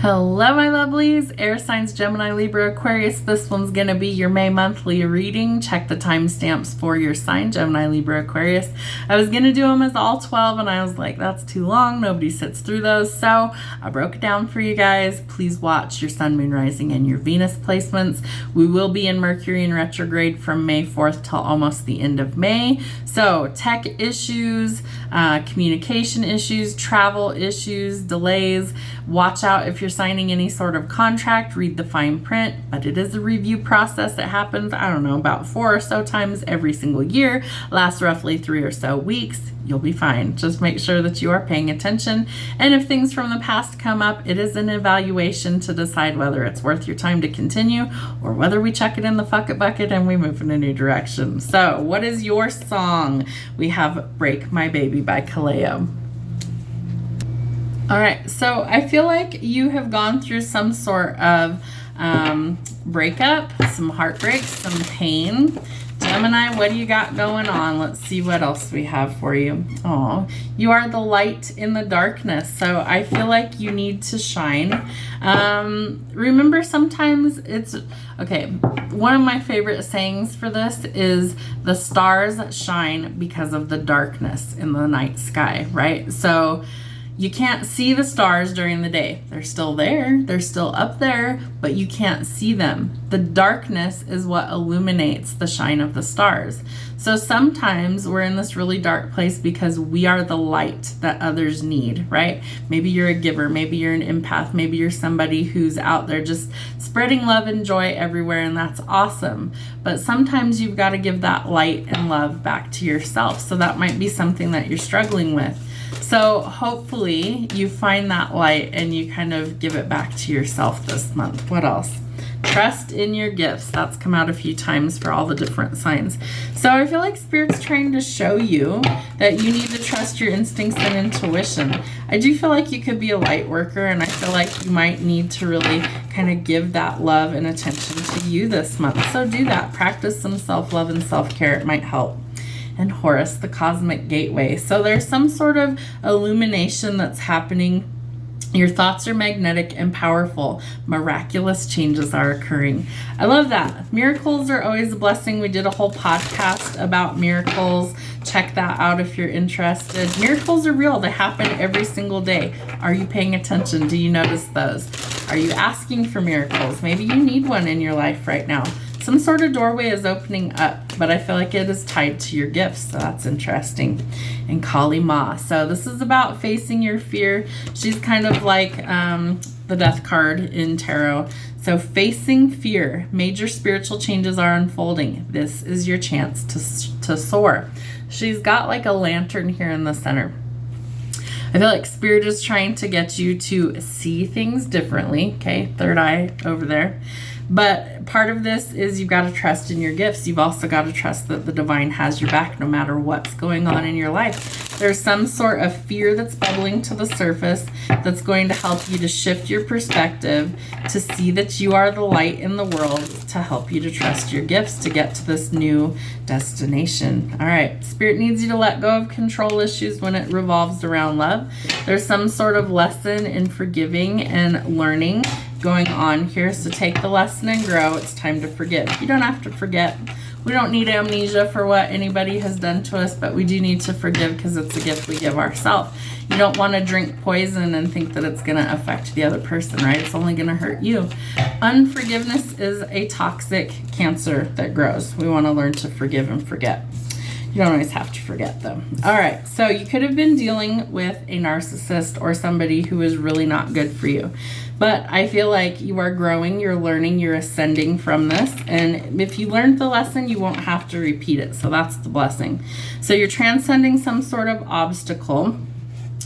Hello, my lovelies. Air signs Gemini, Libra, Aquarius. This one's going to be your May monthly reading. Check the timestamps for your sign, Gemini, Libra, Aquarius. I was going to do them as all 12, and I was like, that's too long. Nobody sits through those. So I broke it down for you guys. Please watch your sun, moon, rising, and your Venus placements. We will be in Mercury in retrograde from May 4th till almost the end of May. So tech issues, communication issues, travel issues, delays. Watch out if you're signing any sort of contract, read the fine print, but it is a review process. It happens, I don't know, about 4 or so times every single year, lasts roughly 3 or so weeks. You'll be fine. Just make sure that you are paying attention. And if things from the past come up, it is an evaluation to decide whether it's worth your time to continue or whether we chuck it in the fuck it bucket and we move in a new direction. So what is your song? We have Break My Baby by Kaleo. All right, so I feel like you have gone through some sort of breakup, some heartbreak, some pain. Gemini, what do you got going on? Let's see what else we have for you. Oh, you are the light in the darkness. So I feel like you need to shine. Remember, sometimes it's, okay, one of my favorite sayings for this is the stars shine because of the darkness in the night sky, right? So you can't see the stars during the day. They're still there. They're still up there, but you can't see them. The darkness is what illuminates the shine of the stars. So sometimes we're in this really dark place because we are the light that others need, right? Maybe you're a giver. Maybe you're an empath. Maybe you're somebody who's out there just spreading love and joy everywhere, and that's awesome. But sometimes you've got to give that light and love back to yourself. So that might be something that you're struggling with. So hopefully you find that light and you kind of give it back to yourself this month. What else? Trust in your gifts. That's come out a few times for all the different signs. So I feel like Spirit's trying to show you that you need to trust your instincts and intuition. I do feel like you could be a light worker, and I feel like you might need to really kind of give that love and attention to you this month. So do that. Practice some self-love and self-care. It might help. And Horus, the cosmic gateway. So there's some sort of illumination that's happening. Your thoughts are magnetic and powerful. Miraculous changes are occurring. I love that. Miracles are always a blessing. We did a whole podcast about miracles. Check that out if you're interested. Miracles are real. They happen every single day. Are you paying attention? Do you notice those? Are you asking for miracles? Maybe you need one in your life right now. Some sort of doorway is opening up, but I feel like it is tied to your gifts, so that's interesting. And Kali Ma. So this is about facing your fear. She's kind of like the death card in tarot. So facing fear, major spiritual changes are unfolding. This is your chance to soar. She's got like a lantern here in the center. I feel like Spirit is trying to get you to see things differently. Okay, third eye over there. But part of this is you've got to trust in your gifts. You've also got to trust that the divine has your back no matter what's going on in your life. There's some sort of fear that's bubbling to the surface that's going to help you to shift your perspective, to see that you are the light in the world, to help you to trust your gifts to get to this new destination. All right, Spirit needs you to let go of control issues when it revolves around love. There's some sort of lesson in forgiving and learning going on here. So take the lesson and grow. It's time to forgive. You don't have to forget. We don't need amnesia for what anybody has done to us, but we do need to forgive because it's a gift we give ourselves. You don't want to drink poison and think that it's going to affect the other person, right? It's only going to hurt you. Unforgiveness is a toxic cancer that grows. We want to learn to forgive and forget. You don't always have to forget, though. All right, so you could have been dealing with a narcissist or somebody who is really not good for you. But I feel like you are growing, you're learning, you're ascending from this. And if you learned the lesson, you won't have to repeat it. So that's the blessing. So you're transcending some sort of obstacle.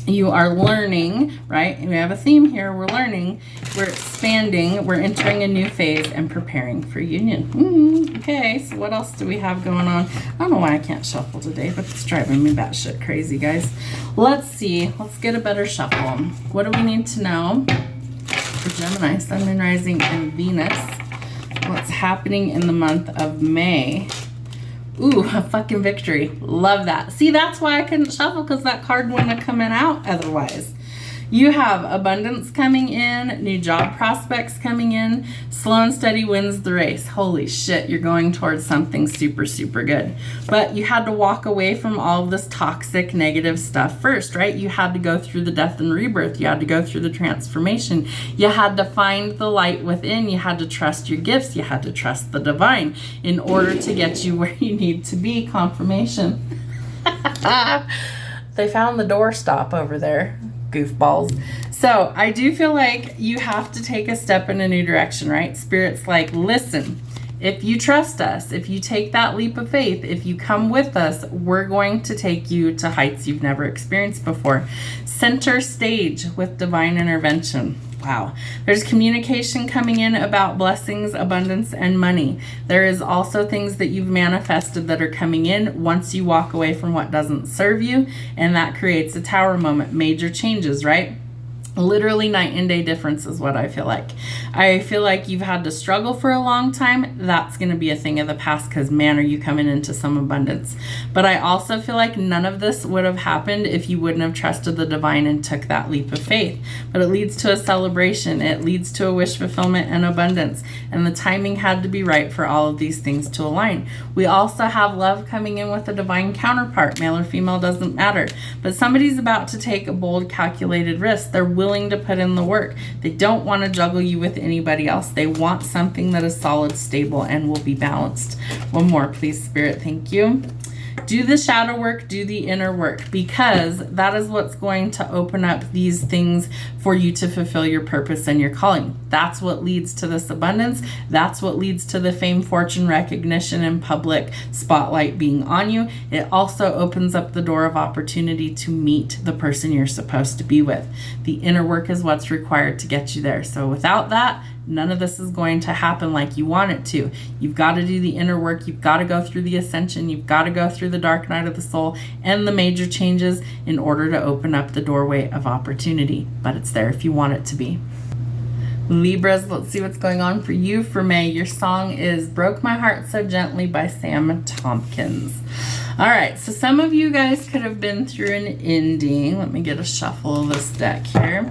You are learning, right? We have a theme here. We're learning, we're expanding, we're entering a new phase and preparing for union. Okay, so what else do we have going on? I don't know why I can't shuffle today, but it's driving me batshit crazy, guys. Let's see. Let's get a better shuffle. What do we need to know for Gemini, Sun, Moon, Rising, and Venus? What's happening in the month of May? Ooh, a fucking victory. Love that. See, that's why I couldn't shuffle, because that card wouldn't have come in out otherwise. You have abundance coming in, new job prospects coming in, slow and steady wins the race. Holy shit, you're going towards something super, super good. But you had to walk away from all of this toxic, negative stuff first, right? You had to go through the death and rebirth. You had to go through the transformation. You had to find the light within. You had to trust your gifts. You had to trust the divine in order to get you where you need to be. Confirmation. They found the doorstop over there. Goofballs. So I do feel like you have to take a step in a new direction, right? Spirit's like, listen, if you trust us, if you take that leap of faith, if you come with us, we're going to take you to heights you've never experienced before. Center stage with divine intervention. Wow. There's communication coming in about blessings, abundance, and money. There is also things that you've manifested that are coming in once you walk away from what doesn't serve you, and that creates a tower moment. Major changes, right? Literally night and day difference is what I feel like. I feel like you've had to struggle for a long time. That's going to be a thing of the past because, man, are you coming into some abundance. But I also feel like none of this would have happened if you wouldn't have trusted the divine and took that leap of faith. But it leads to a celebration. It leads to a wish fulfillment and abundance. And the timing had to be right for all of these things to align. We also have love coming in with a divine counterpart. Male or female doesn't matter. But somebody's about to take a bold, calculated risk. They're willing to put in the work. They don't want to juggle you with anybody else. They want something that is solid, stable, and will be balanced. One more, please, Spirit. Thank you. Do the shadow work, do the inner work, because that is what's going to open up these things for you to fulfill your purpose and your calling. That's what leads to this abundance. That's what leads to the fame, fortune, recognition, and public spotlight being on you. It also opens up the door of opportunity to meet the person you're supposed to be with. The inner work is what's required to get you there. So without that, none of this is going to happen like you want it to. You've got to do the inner work. You've got to go through the ascension. You've got to go through the dark night of the soul and the major changes in order to open up the doorway of opportunity. But it's there if you want it to be. Libras, let's see what's going on for you for May. Your song is Broke My Heart So Gently by Sam Tompkins. All right, so some of you guys could have been through an ending. Let me get a shuffle of this deck here.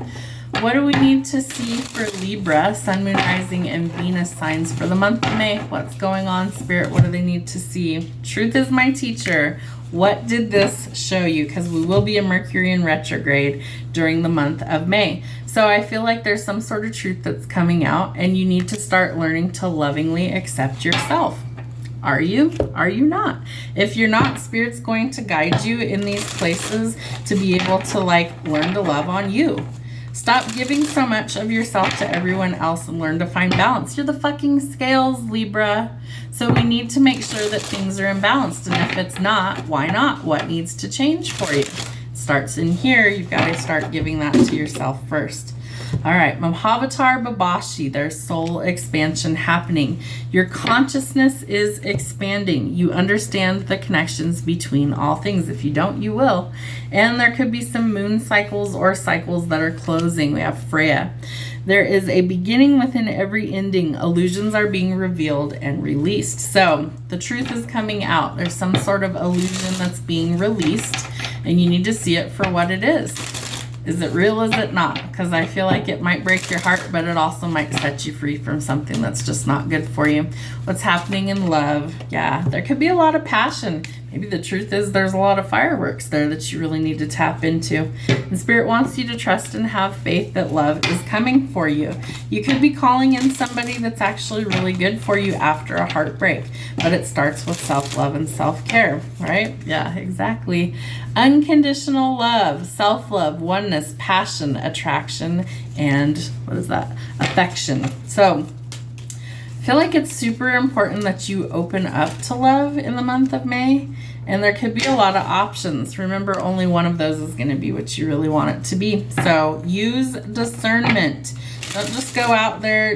What do we need to see for Libra, Sun, Moon, Rising, and Venus signs for the month of May? What's going on, Spirit? What do they need to see? Truth is my teacher. What did this show you? Because we will be in Mercury in retrograde during the month of May. So I feel like there's some sort of truth that's coming out, and you need to start learning to lovingly accept yourself. Are you? Are you not? If you're not, Spirit's going to guide you in these places to be able to learn to love on you. Stop giving so much of yourself to everyone else and learn to find balance. You're the fucking scales, Libra. So we need to make sure that things are imbalanced. And if it's not, why not? What needs to change for you? It starts in here. You've got to start giving that to yourself first. All right, Mahavatar Babashi, there's soul expansion happening. Your consciousness is expanding. You understand the connections between all things. If you don't, you will. And there could be some moon cycles or cycles that are closing. We have Freya. There is a beginning within every ending. Illusions are being revealed and released. So the truth is coming out. There's some sort of illusion that's being released, and you need to see it for what it is. Is it real? Is it not? Because I feel like it might break your heart, but it also might set you free from something that's just not good for you. What's happening in love? Yeah, there could be a lot of passion. Maybe the truth is there's a lot of fireworks there that you really need to tap into. And Spirit wants you to trust and have faith that love is coming for you. You could be calling in somebody that's actually really good for you after a heartbreak, but it starts with self-love and self-care, right? Yeah, exactly. Unconditional love, self-love, oneness, passion, attraction, and what is that? Affection. So I feel like it's super important that you open up to love in the month of May, and there could be a lot of options. Remember, only one of those is going to be what you really want it to be. So use discernment. Don't just go out there,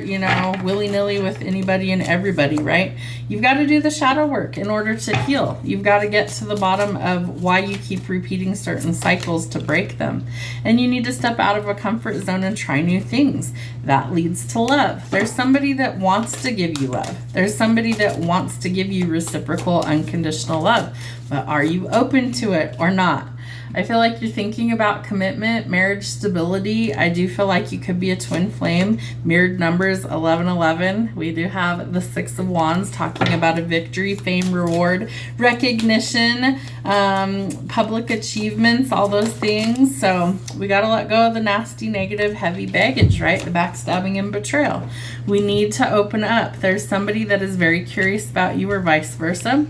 willy-nilly with anybody and everybody, right? You've got to do the shadow work in order to heal. You've got to get to the bottom of why you keep repeating certain cycles to break them. And you need to step out of a comfort zone and try new things. That leads to love. There's somebody that wants to give you love. There's somebody that wants to give you reciprocal, unconditional love. But are you open to it or not? I feel like you're thinking about commitment, marriage stability. I do feel like you could be a twin flame. Mirrored numbers 1111. We do have the Six of Wands talking about a victory, fame, reward, recognition, public achievements, all those things. So we got to let go of the nasty, negative, heavy baggage, right? The backstabbing and betrayal. We need to open up. There's somebody that is very curious about you or vice versa.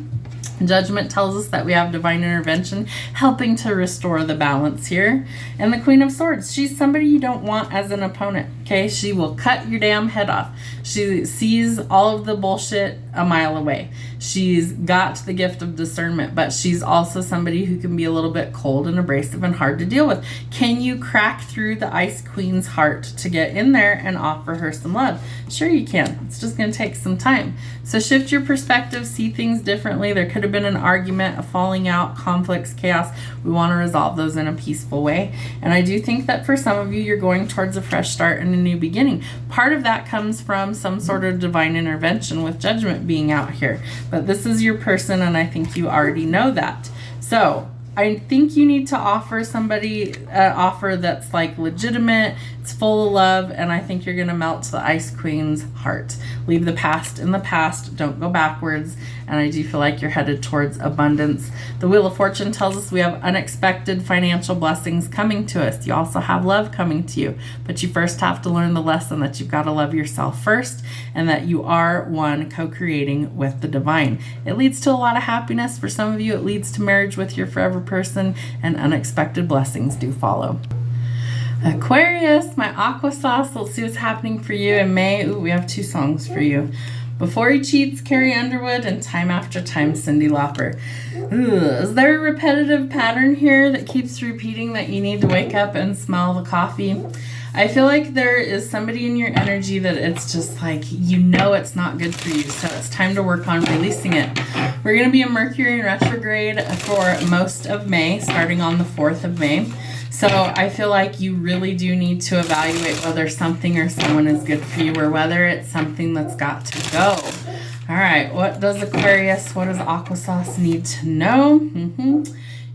Judgment tells us that we have divine intervention helping to restore the balance here. And the Queen of Swords, she's somebody you don't want as an opponent, okay? She will cut your damn head off. She sees all of the bullshit a mile away. She's got the gift of discernment, but she's also somebody who can be a little bit cold and abrasive and hard to deal with. Can you crack through the Ice Queen's heart to get in there and offer her some love? Sure you can. It's just going to take some time. So shift your perspective, see things differently. There could have been an argument, a falling out, conflicts, chaos. We want to resolve those in a peaceful way. And I do think that for some of you, you're going towards a fresh start and a new beginning. Part of that comes from some sort of divine intervention with Judgment being out here. But this is your person, and I think you already know that. So I think you need to offer somebody an offer that's like legitimate, it's full of love, and I think you're going to melt the Ice Queen's heart. Leave the past in the past, don't go backwards, and I do feel like you're headed towards abundance. The Wheel of Fortune tells us we have unexpected financial blessings coming to us. You also have love coming to you, but you first have to learn the lesson that you've got to love yourself first, and that you are one co-creating with the divine. It leads to a lot of happiness. For some of you, it leads to marriage with your forever person, and unexpected blessings do follow. Aquarius, my aqua sauce. Let's see what's happening for you in May. Ooh, we have 2 songs for you. Before He Cheats, Carrie Underwood, and Time After Time, Cyndi Lauper. Ooh, is there a repetitive pattern here that keeps repeating that you need to wake up and smell the coffee? I feel like there is somebody in your energy that it's just like, you know it's not good for you, so it's time to work on releasing it. We're going to be in Mercury in retrograde for most of May, starting on the 4th of May. So I feel like you really do need to evaluate whether something or someone is good for you, or whether it's something that's got to go. All right, what does Aquarius, what does Aqua Sauce need to know?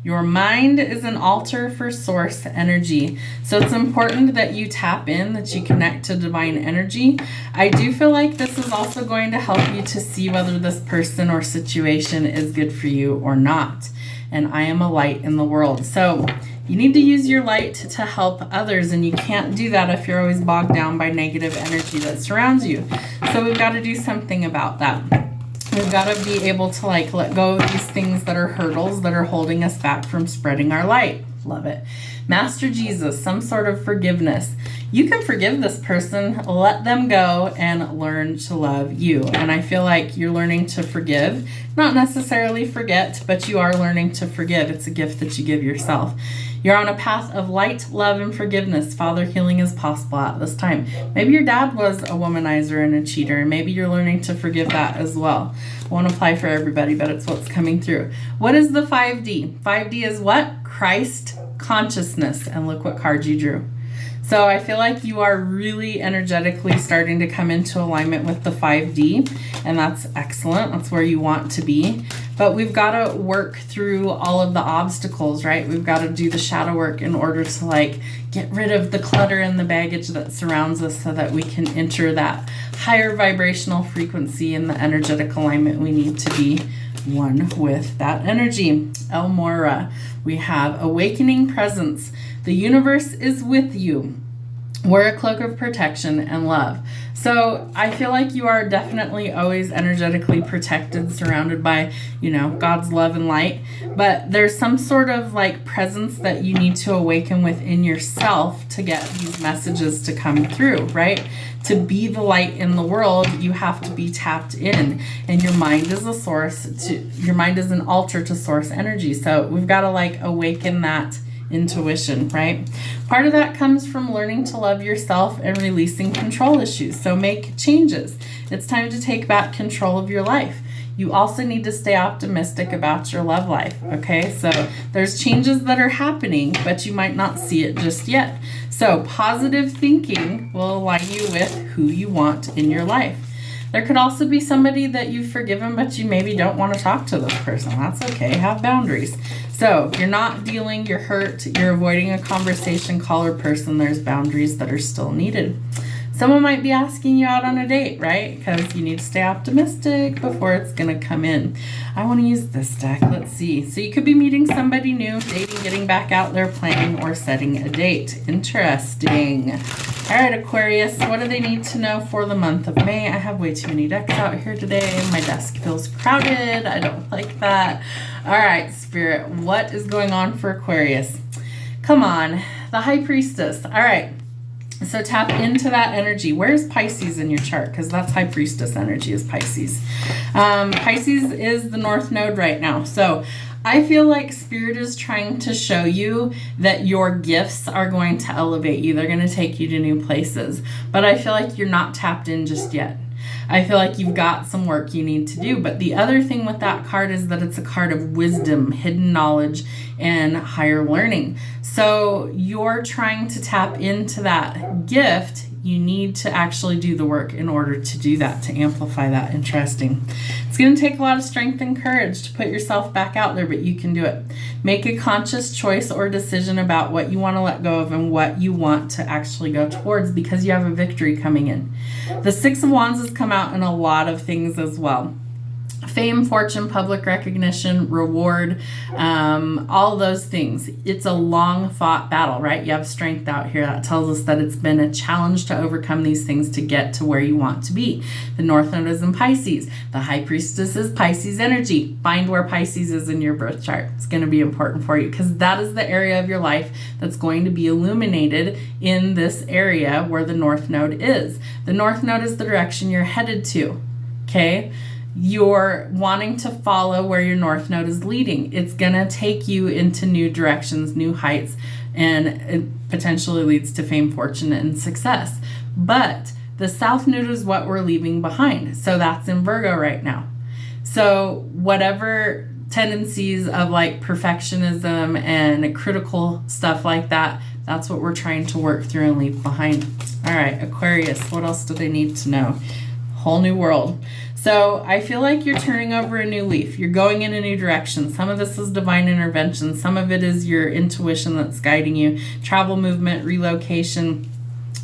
Your mind is an altar for source energy. So it's important that you tap in, that you connect to divine energy. I do feel like this is also going to help you to see whether this person or situation is good for you or not. And I am a light in the world. So you need to use your light to help others, and you can't do that if you're always bogged down by negative energy that surrounds you. So we've got to do something about that. We've got to be able to let go of these things that are hurdles that are holding us back from spreading our light. Love it. Master Jesus, some sort of forgiveness. You can forgive this person, let them go, and learn to love you. And I feel like you're learning to forgive, not necessarily forget, but you are learning to forgive. It's a gift that you give yourself. You're on a path of light, love, and forgiveness. Father healing is possible at this time. Maybe your dad was a womanizer and a cheater, and maybe you're learning to forgive that as well. Won't apply for everybody, but it's what's coming through. What is the 5D? 5D is what? Christ consciousness. And look what card you drew. So I feel like you are really energetically starting to come into alignment with the 5D, and that's excellent. That's where you want to be. But we've got to work through all of the obstacles, right? We've got to do the shadow work in order to get rid of the clutter and the baggage that surrounds us, so that we can enter that higher vibrational frequency and the energetic alignment we need to be one with that energy. El Mora, we have awakening presence. The universe is with you. Wear a cloak of protection and love. So I feel like you are definitely always energetically protected, surrounded by, God's love and light. But there's some sort of presence that you need to awaken within yourself to get these messages to come through, right? To be the light in the world, you have to be tapped in, and your mind is your mind is an altar to source energy. So we've got to awaken that intuition, right? Part of that comes from learning to love yourself and releasing control issues. So make changes. It's time to take back control of your life. You also need to stay optimistic about your love life, okay? So there's changes that are happening, but you might not see it just yet. So positive thinking will align you with who you want in your life. There could also be somebody that you've forgiven, but you maybe don't want to talk to this person. That's okay. Have boundaries. So you're not dealing, you're hurt, you're avoiding a conversation, call or person. There's boundaries that are still needed. Someone might be asking you out on a date, right? Because you need to stay optimistic before it's going to come in. I want to use this deck. Let's see. So you could be meeting somebody new, dating, getting back out there, planning, or setting a date. Interesting. All right, Aquarius, what do they need to know for the month of May? I have way too many decks out here today. My desk feels crowded. I don't like that. All right, Spirit, what is going on for Aquarius? Come on, the High Priestess. All right. So tap into that energy. Where's Pisces in your chart? Because that's High Priestess energy is Pisces. Pisces is the North Node right now. So I feel like Spirit is trying to show you that your gifts are going to elevate you. They're going to take you to new places. But I feel like you're not tapped in just yet. I feel like you've got some work you need to do. But the other thing with that card is that it's a card of wisdom, hidden knowledge, and higher learning. So you're trying to tap into that gift. You need to actually do the work in order to do that, to amplify that. Interesting. It's going to take a lot of strength and courage to put yourself back out there, but you can do it. Make a conscious choice or decision about what you want to let go of and what you want to actually go towards, because you have a victory coming in. The Six of Wands has come out in a lot of things as well. Fame, fortune, public recognition, reward, all those things. It's a long fought battle, right? You have strength out here. That tells us that it's been a challenge to overcome these things to get to where you want to be. The North Node is in Pisces. The High Priestess is Pisces energy. Find where Pisces is in your birth chart. It's going to be important for you because that is the area of your life that's going to be illuminated in this area where the North Node is. The North Node is the direction you're headed to, okay? You're wanting to follow where your North Node is leading. It's going to take you into new directions, new heights, and it potentially leads to fame, fortune, and success. But the South Node is what we're leaving behind. So that's in Virgo right now. So whatever tendencies of like perfectionism and critical stuff like that, that's what we're trying to work through and leave behind. All right, Aquarius, what else do they need to know? Whole new world. So I feel like you're turning over a new leaf. You're going in a new direction. Some of this is divine intervention. Some of it is your intuition that's guiding you. Travel, movement, relocation.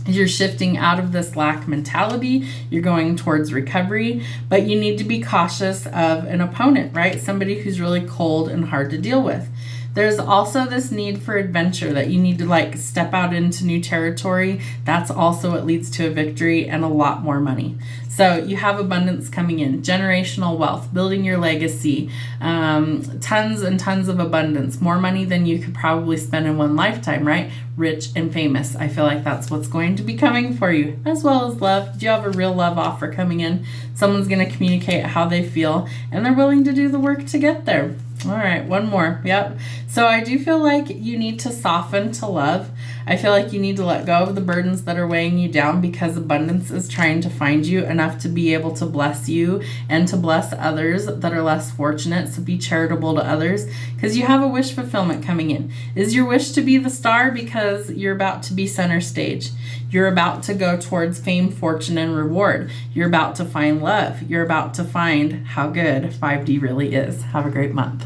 You're shifting out of this lack mentality. You're going towards recovery, but you need to be cautious of an opponent, right? Somebody who's really cold and hard to deal with. There's also this need for adventure that you need to like step out into new territory. That's also what leads to a victory and a lot more money. So you have abundance coming in, generational wealth, building your legacy, tons and tons of abundance, more money than you could probably spend in one lifetime, right? Rich and famous. I feel like that's what's going to be coming for you, as well as love. Do you have a real love offer coming in? Someone's going to communicate how they feel, and they're willing to do the work to get there. All right, one more. Yep. So I do feel like you need to soften to love. I feel like you need to let go of the burdens that are weighing you down because abundance is trying to find you enough to be able to bless you and to bless others that are less fortunate. So be charitable to others because you have a wish fulfillment coming in. Is your wish to be the star because you're about to be center stage? You're about to go towards fame, fortune, and reward. You're about to find love. You're about to find how good 5D really is. Have a great month.